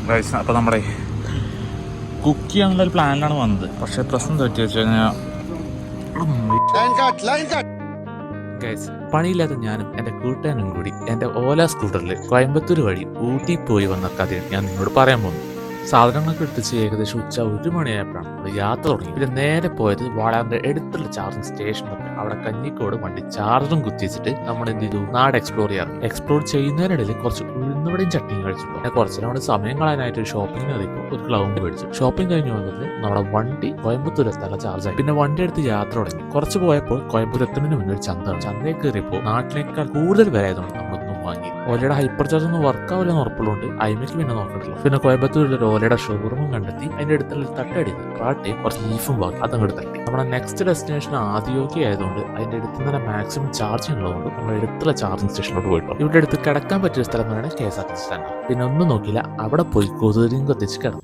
Guys, അപ്പോൾ നമ്മുടെ cook ചെയ്യാനുള്ളൊരു പ്ലാനിലാണ് വന്നത്. പക്ഷേ പ്രശ്നം എന്താ വെച്ച് കഴിഞ്ഞാൽ ഗൈസ്, പണിയില്ലാത്ത ഞാനും എൻ്റെ കൂട്ടുകാരനും കൂടി എൻ്റെ ഓല സ്കൂട്ടറിൽ കോയമ്പത്തൂർ വഴി ഊട്ടി പോയി വന്ന കഥയാണ് ഞാൻ നിങ്ങളോട് പറയാൻ പോകുന്നത്. സാധനങ്ങളൊക്കെ എടുത്തിച്ച് ഏകദേശം ഉച്ച 1 മണിയായപ്പോഴാണ് നമ്മൾ യാത്ര തുടങ്ങി. പിന്നെ നേരെ പോയത് വാളാറിന്റെ അടുത്തുള്ള ചാർജിങ് സ്റ്റേഷനൊക്കെ അവിടെ കഞ്ഞിക്കോട് വണ്ടി ചാർജറും കുത്തിച്ചിട്ട് നമ്മൾ എന്ത് ചെയ്തു, നാട് എക്സ്പ്ലോർ ചെയ്യാറ്. എക്സ്പ്ലോർ ചെയ്യുന്നതിനിടയിൽ കുറച്ച് ഉഴുന്നുവടയും ചട്ടിയും കഴിച്ചു. പിന്നെ കുറച്ച് നമ്മുടെ സമയം കളയാനായിട്ട് ഒരു ഷോപ്പിംഗ് അറിയിപ്പോൾ ഒരു ക്ലൗണ്ട് മേടിച്ചു. ഷോപ്പിംഗ് കഴിഞ്ഞ് വന്നത് നമ്മുടെ വണ്ടി കോയമ്പത്തൂർ എത്താനുള്ള ചാർജായി. പിന്നെ വണ്ടി എടുത്ത് യാത്ര തുടങ്ങി. കുറച്ച് പോയപ്പോൾ കോയമ്പത്തൂർ എത്തുന്നതിന് മുന്നേ ഒരു ചന്തയാണ്. ചന്തയിൽ കയറിയപ്പോൾ നാട്ടിലേക്കാൾ കൂടുതൽ വിലയായതുകൊണ്ട് നമ്മളൊന്നും വാങ്ങി. ഓലയുടെ ഹൈപ്പർ ചാർജ് ഒന്നും വർക്കാവില്ലെന്ന് ഉറപ്പുള്ളതുകൊണ്ട് അയിമയ്ക്ക് പിന്നെ നോക്കണ്ടല്ലോ. പിന്നെ കോയമ്പത്തൂരിൽ ഓലയുടെ ഷോറൂമും കണ്ടെത്തി അതിന്റെ അടുത്തുള്ള തട്ടടിച്ച് കാട്ടി കുറച്ച് ബീഫും വാങ്ങി അതങ്ങോട്ട് തട്ടി. നമ്മുടെ നെക്സ്റ്റ് ഡെസ്റ്റിനേഷൻ ആദ്യമൊക്കെ ആയതുകൊണ്ട് അതിന്റെ അടുത്ത് തന്നെ മാക്സിമം ചാർജിങ് ഉള്ളതുകൊണ്ട് നമ്മൾ അടുത്തുള്ള ചാർജിങ് സ്റ്റേഷനിലോട്ട് പോയിട്ടോ. ഇവിടെ അടുത്ത് കിടക്കാൻ പറ്റിയ സ്ഥലം എന്ന് പറയുന്നത് KSRTC സ്റ്റാൻഡ്. പിന്നെ ഒന്നും നോക്കിയില്ല, അവിടെ പോയി കൊതുകിൻ കൊത്തിച്ച് കിടന്നു.